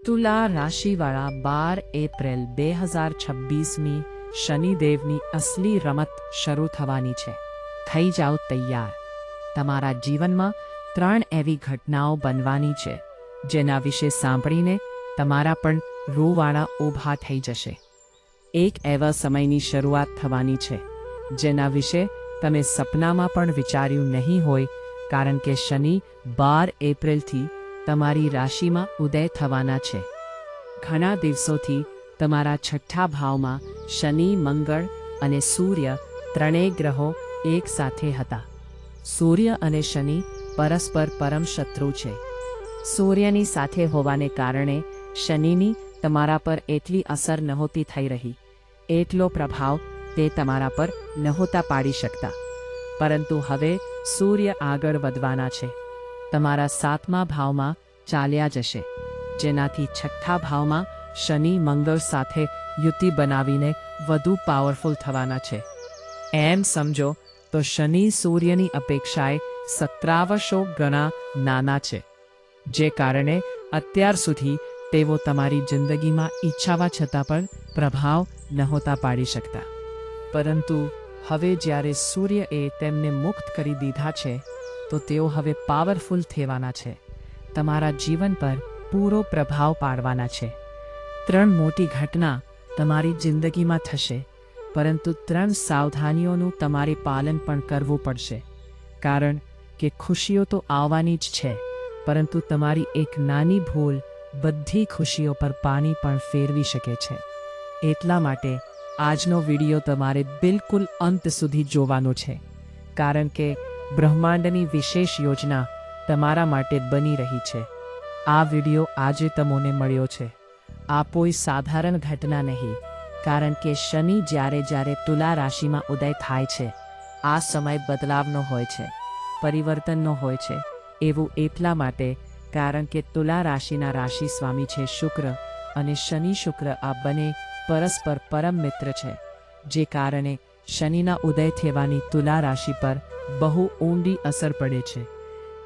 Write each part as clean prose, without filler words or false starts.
તુલા રાશિવાળા 12 એપ્રિલ 2026મી શનિદેવની અસલી રમત શરૂ થવાની છે। થઈ જાઓ તૈયાર। તમારા જીવનમાં 3 એવી ઘટનાઓ બનવાની છે જેના વિશે સાંભળીને તમારા પણ રૂવાડા ઊભા થઈ જશે। એક એવા સમયની શરૂઆત થવાની છે જેના વિશે તમે સપનામાં પણ વિચાર્યું નહીં હોય, કારણ કે શનિ 12 એપ્રિલથી તમારી રાશિમાં ઉદય થવાના છે। ઘણા દિવસોથી તમારા છઠ્ઠા ભાવમાં શનિ, મંગળ અને સૂર્ય ત્રણેય ગ્રહો એક સાથે હતા। સૂર્ય અને શનિ પરસ્પર પરમ શત્રુ છે। સૂર્યની સાથે હોવાને કારણે શનિની તમારા પર એટલી અસર નહોતી થઈ રહી, એટલો પ્રભાવ તે તમારા પર નહોતા પાડી શકતા। પરંતુ હવે સૂર્ય આગળ વધવાના છે, તમારા 7મા ભાવમાં ચાલ્યા જશે, જેનાથી છઠ્ઠા ભાવમાં શનિ મંગળ સાથે યુતિ બનાવીને વધુ પાવરફુલ થવાના છે। એમ સમજો તો શનિ સૂર્યની અપેક્ષાએ 17 ગણા નાના છે, જે કારણે અત્યાર સુધી તેઓ તમારી જિંદગીમાં ઈચ્છાવા છતાં પણ પ્રભાવ નહોતા પાડી શકતા। પરંતુ હવે જ્યારે સૂર્યએ તેમને મુક્ત કરી દીધા છે, તો તેઓ હવે પાવરફુલ થવાના છે, તમારા જીવન પર પૂરો પ્રભાવ પાડવાના છે। 3 મોટી ઘટના તમારી જિંદગીમાં થશે, પરંતુ 3 સાવધાનીઓનું તમારે પાલન પણ કરવું પડશે, કારણ કે ખુશીઓ તો આવવાની જ છે, પરંતુ તમારી એક નાની ભૂલ બધી ખુશીઓ પર પાણી પણ ફેરવી શકે છે। એટલા માટે આજનો વિડિયો તમારે બિલકુલ અંત સુધી જોવાનો છે, કારણ કે બ્રહ્માંડની વિશેષ યોજના તમારા માટે બની રહી છે। આ વિડિયો આજે તમને મળ્યો છે, આ કોઈ સાધારણ ઘટના નહીં, કારણ કે શનિ જ્યારે તુલા રાશિમાં ઉદય થાય છે, આ સમય બદલાવનો હોય છે, પરિવર્તનનો હોય છે। એવું એટલા માટે કારણ કે તુલા રાશિના રાશિ સ્વામી છે શુક્ર, અને શનિ શુક્ર આ બંને પરસ્પર પરમ મિત્ર છે, જે કારણે શનિના ઉદય થવાની તુલા રાશિ પર બહુ ઊંડી અસર પડે છે।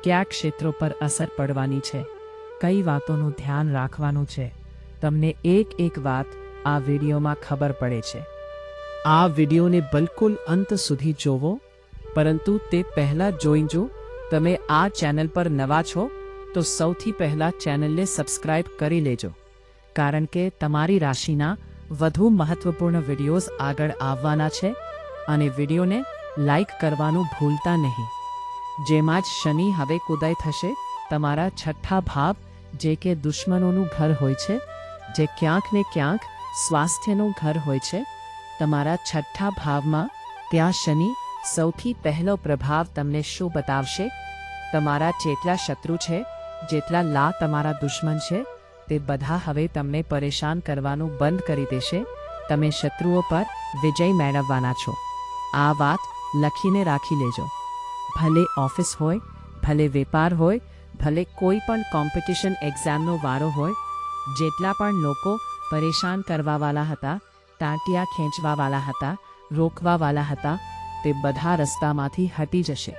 કયા ક્ષેત્રો પર અસર પડવાની છે, કઈ વાતોનું ધ્યાન રાખવાનું છે, તમને એક વાત આ વિડીયોમાં ખબર પડે છે। આ વિડીયોને બિલકુલ અંત સુધી જોવો, પરંતુ તે પહેલાં જોઈજો તમે આ ચેનલ પર નવા છો તો સૌથી પહેલાં ચેનલને સબસ્ક્રાઇબ કરી લેજો, કારણ કે તમારી રાશિના વધુ મહત્વપૂર્ણ વિડીયોઝ આગળ આવવાના છે, અને વિડીયોને લાઈક કરવાનું ભૂલતા નહીં। જેમાં જ શનિ હવે ઉદય થશે, તમારા છઠ્ઠા ભાવ જે કે દુશ્મનોનું ઘર હોય છે, જે ક્યાંક ને ક્યાંક સ્વાસ્થ્યનું ઘર હોય છે, તમારા છઠ્ઠા ભાવમાં ત્યાં શનિ સૌથી પહેલો પ્રભાવ તમને શું બતાવશે? તમારા જેટલા શત્રુ છે, જેટલા તમારા દુશ્મન છે, તે બધા હવે તમને પરેશાન કરવાનું બંધ કરી દેશે। તમે શત્રુઓ પર વિજય મેળવવાના છો। આ વાત લખીને રાખી લેજો। ભલે ઓફિસ હોય, ભલે વેપાર હોય, ભલે કોઈ પણ કોમ્પિટિશન એક્ઝામનો વારો હોય, જેટલા પણ લોકો પરેશાન કરવાવાળા હતા, ટાંટિયા ખેંચવાવાળા હતા, રોકવાવાળા હતા, તે બધા રસ્તામાંથી હટી જશે,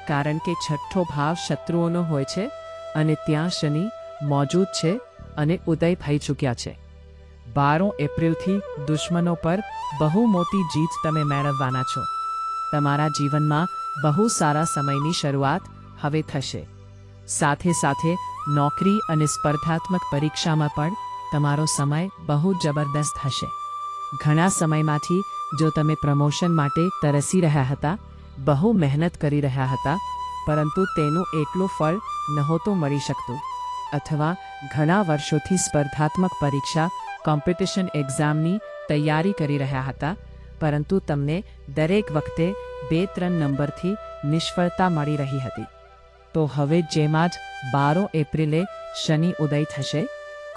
કારણ કે છઠ્ઠો ભાવ શત્રુઓનો હોય છે, અને ત્યાં શનિ મોજૂદ છે અને ઉદય થઈ ચૂક્યા છે। 12 એપ્રિલથી દુશ્મનો પર બહુ મોટી જીત તમે મેળવવાના છો। તમારા જીવનમાં બહુ સારા સમયની શરૂઆત હવે થશે। સાથે સાથે નોકરી અને સ્પર્ધાત્મક પરીક્ષામાં પણ તમારો સમય બહુ જબરદસ્ત હશે। ઘણા સમયમાંથી જો તમે પ્રમોશન માટે તરસી રહ્યા હતા, બહુ મહેનત કરી રહ્યા હતા, પરંતુ તેનું એટલું ફળ નહોતું મળી શકતું, અથવા ઘણા વર્ષોથી સ્પર્ધાત્મક પરીક્ષા કોમ્પિટિશન એક્ઝામની તૈયારી કરી રહ્યા હતા, પરંતુ તમને દરેક વખતે 2-3 નંબરથી નિષ્ફળતા મળી રહી હતી, તો હવે જેમાં જ 12 એપ્રિલે શનિ ઉદય થશે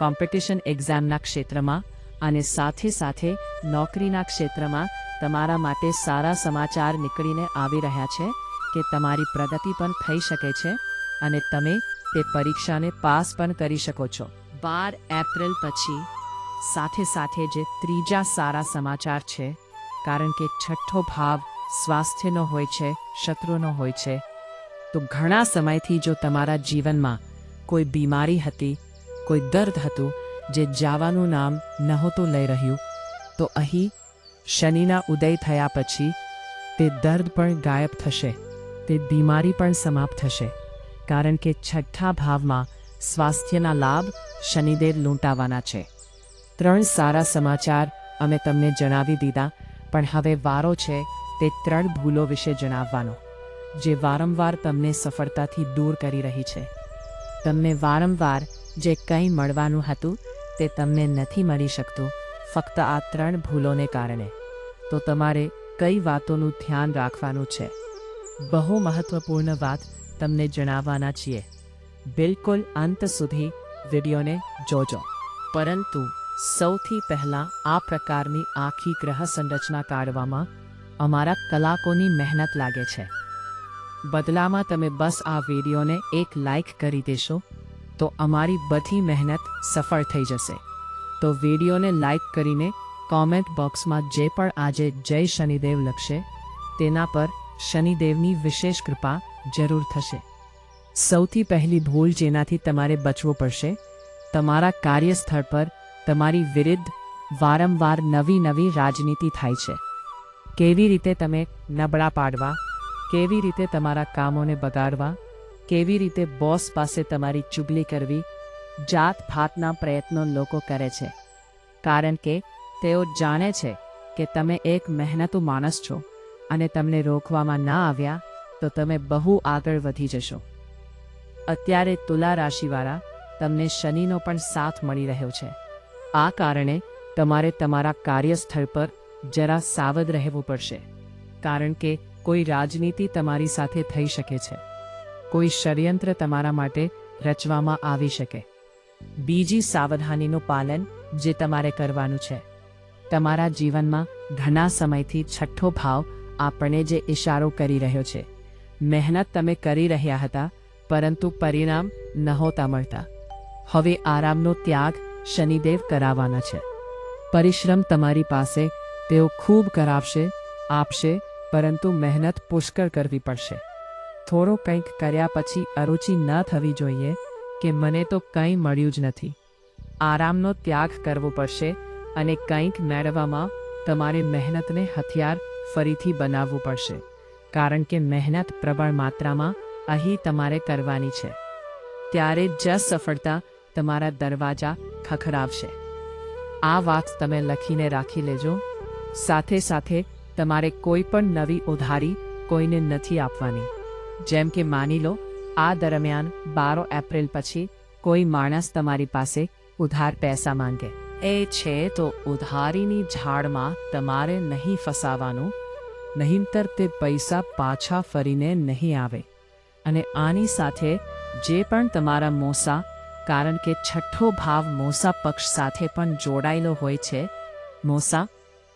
કોમ્પિટિશન એક્ઝામના ક્ષેત્રમાં, અને સાથે સાથે નોકરીના ક્ષેત્રમાં તમારા માટે સારા સમાચાર નીકળીને આવી રહ્યા છે કે તમારી પ્રગતિ પણ થઈ શકે છે, અને તમે તે પરીક્ષાને પાસ પણ કરી શકો છો। 12 એપ્રિલ પછી સાથે સાથે જે ત્રીજા સારા સમાચાર છે, કારણ કે છઠ્ઠો ભાવ સ્વાસ્થ્યનો હોય છે, શત્રુનો હોય છે, તો ઘણા સમયથી જો તમારા જીવનમાં કોઈ બીમારી હતી, કોઈ દર્દ હતું જે જવાનું નામ નહોતું લઈ રહ્યું, તો અહીં શનિના ઉદય થયા પછી તે દર્દ પણ ગાયબ થશે, તે બીમારી પણ સમાપ્ત થશે, કારણ કે છઠ્ઠા ભાવમાં સ્વાસ્થ્યના લાભ શનિદેવ લૂંટાવાના છે. 3 સારા સમાચાર અમે તમને જણાવી દીધા, પણ હવે વારો છે તે 3 ભૂલો વિશે જણાવવાનો, જે વારંવાર તમને સફળતાથી દૂર કરી રહી છે. તમને વારંવાર જે કંઈ મળવાનું હતું તે તમને નથી મળી શકતું, ફક્ત આ 3 ભૂલોને કારણે. તો તમારે કઈ વાતોનું ધ્યાન રાખવાનું છે? બહુ મહત્વપૂર્ણ વાત તમને જણાવવાના છીએ. બિલકુલ અંત સુધી વિડીયોને જોજો. પરંતુ સૌથી પહેલાં આ પ્રકારની આખી ગ્રહ સંરચના કાઢવામાં અમારા કલાકોની મહેનત લાગે છે. બદલામાં તમે બસ આ વિડીયોને એક લાઈક કરી દેશો તો અમારી બધી મહેનત સફળ થઈ જશે. તો વિડીયોને લાઈક કરીને કોમેન્ટ બોક્સમાં જે પણ આજે જય શનિદેવ લખશે તેના પર શનિદેવની વિશેષ કૃપા જરૂર થશે. સૌથી પહેલી ભૂલ જેનાથી તમારે બચવું પડશે, તમારા કાર્યસ્થળ પર તમારી વિરુદ્ધ વારંવાર નવી રાજનીતિ થાય છે. કેવી રીતે તમે નબળા પાડવા, કેવી રીતે તમારા કામોને બગાડવા, કેવી રીતે બોસ પાસે તમારી ચુગલી કરવી, જાતભાતના પ્રયત્નો લોકો કરે છે, કારણ કે તેઓ જાણે છે કે તમે એક મહેનતુ માણસ છો અને તમને રોકવામાં ના આવ્યા તો તમે બહુ આગળ વધી જશો. અત્યારે તુલા રાશિવાળા તમને શનિનો પણ સાથ મળી રહ્યો છે. આ કારણે તમારે તમારા કાર્યસ્થળ પર જરા સાવધ રહેવું પડશે, કારણ કે કોઈ રાજનીતિ તમારી સાથે થઈ શકે છે, કોઈ ષડયંત્ર તમારા માટે રચવામાં આવી શકે. બીજી સાવધાનીનું પાલન જે તમારે કરવાનું છે, તમારા જીવનમાં ઘણા સમયથી છઠ્ઠો ભાવ આપણને જે ઇશારો કરી રહ્યો છે. મહેનત તમે કરી રહ્યા હતા પરંતુ પરિણામ નહોતા મળતા. હવે આરામનો ત્યાગ શનિદેવ કરાવવાના છે. પરિશ્રમ તમારી પાસે તેઓ ખૂબ કરાવશે, આપશે, પરંતુ મહેનત પુષ્કળ કરવી પડશે. થોડું કંઈક કર્યા પછી અરુચિ ન થવી જોઈએ કે મને તો કંઈ મળ્યું જ નથી. આરામનો ત્યાગ કરવો પડશે અને કંઈક મેળવવામાં તમારે મહેનતને હથિયાર ફરીથી બનાવવું પડશે, કારણ કે મહેનત પ્રબળ માત્રામાં અહીં તમારે કરવાની છે. ત્યારે જ સફળતા તમારા દરવાજા ખખડાવશે. આ વાત તમે લખીને રાખી લેજો. સાથે સાથે તમારે કોઈ પણ નવી ઉધારી કોઈને નથી આપવાની. જેમ કે માની લો આ દરમિયાન 12 એપ્રિલ પછી કોઈ માણસ તમારી પાસે ઉધાર પૈસા માંગે છે તો ઉધારીની ઝાડમાં તમારે નહીં ફસાવાનું, નહીંતર તે પૈસા પાછા ફરીને નહીં આવે. અને આની સાથે જે પણ તમારા મોસા, કારણ કે છઠ્ઠો ભાવ મોસા પક્ષ સાથે પણ જોડાયેલો હોય છે, મોસા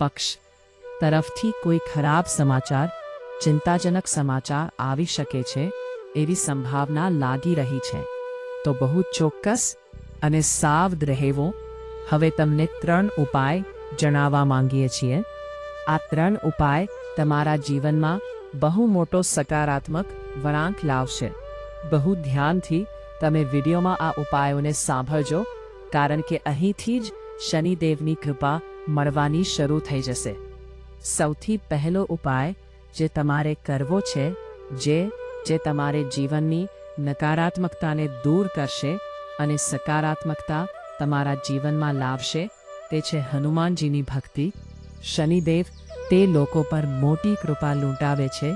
પક્ષ તરફથી કોઈ ખરાબ સમાચાર, ચિંતાજનક સમાચાર આવી શકે છે એવી સંભાવના લાગી રહી છે. તો બહુ ચોક્કસ અને સાવધ રહેવો. હવે તમને 3 ઉપાય જણાવવા માંગીએ છીએ. આ 3 ઉપાય તમારા જીવનમાં બહુ મોટો સકારાત્મક વળાંક લાવશે. બહુ ધ્યાનથી તમે વિડીયોમાં આ ઉપાયોને સાંભળજો, કારણ કે અહીંથી જ શનિદેવની કૃપા મળવાની શરૂ થઈ જશે. સૌથી પહેલો ઉપાય જે તમારે કરવો છે, જે તમારે જીવનની નકારાત્મકતાને દૂર કરશે અને સકારાત્મકતા તમારા જીવનમાં લાવશે, તે છે હનુમાનજીની ભક્તિ. શનિદેવ તે લોકો પર મોટી કૃપા લૂંટાવે છે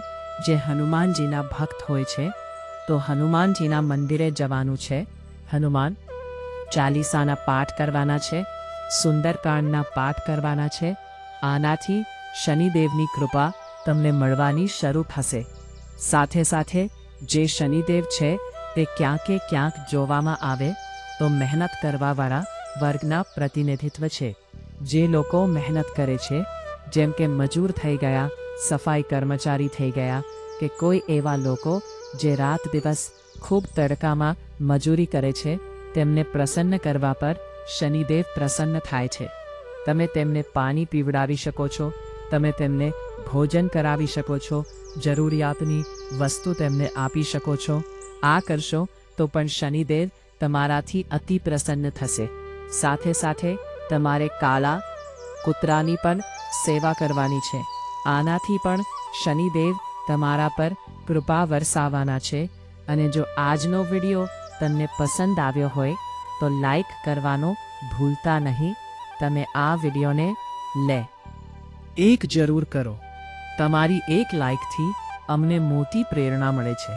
જે હનુમાનજીના ભક્ત હોય છે. તો હનુમાનજીના મંદિરે જવાનું છે, હનુમાન ચાલીસાના પાઠ કરવાના છે, સુંદરકાંડના પાઠ કરવાના છે. આનાથી શનિદેવની કૃપા તમને મળવાની શરૂ થશે. સાથે સાથે જે શનિદેવ છે તે ક્યાંક જોવામાં આવે તો મહેનત કરવાવાળા વર્ગના પ્રતિનિધિત્વ છે. જે લોકો મહેનત કરે છે, જેમ કે મજૂર થઈ ગયા, સફાઈ કર્મચારી થઈ ગયા, કે કોઈ એવા લોકો જે રાત દિવસ ખૂબ તડકામાં મજૂરી કરે છે, તેમને પ્રસન્ન કરવા પર શનિદેવ પ્રસન્ન થાય છે. તમે તેમને પાણી પીવડાવી શકો છો, તમે તેમને ભોજન કરાવી શકો છો, જરૂરિયાતની વસ્તુ તેમને આપી શકો છો. આ કરશો તો પણ શનિદેવ તમારાથી અતિ પ્રસન્ન થશે. સાથે સાથે તમારે કાળા કૂતરાની પણ સેવા કરવાની છે. આનાથી પણ શનિદેવ તમારા પર કૃપા વરસાવવાના છે. અને જો આજનો વિડીયો તમને પસંદ આવ્યો હોય તો લાઈક કરવાનો ભૂલતા નહીં. તમે આ વિડીયોને એક જરૂર કરો. તમારી એક લાઈકથી અમને મોટી પ્રેરણા મળે છે.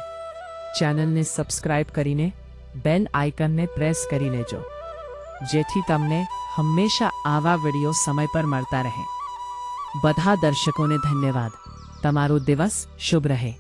ચેનલને સબસ્ક્રાઇબ કરીને બેલ આઇકનને પ્રેસ કરી લેજો, જેથી તમને હંમેશા આવા વિડીયો સમય પર મળતા રહે. બધા દર્શકોને ધન્યવાદ. તમારો દિવસ શુભ રહે.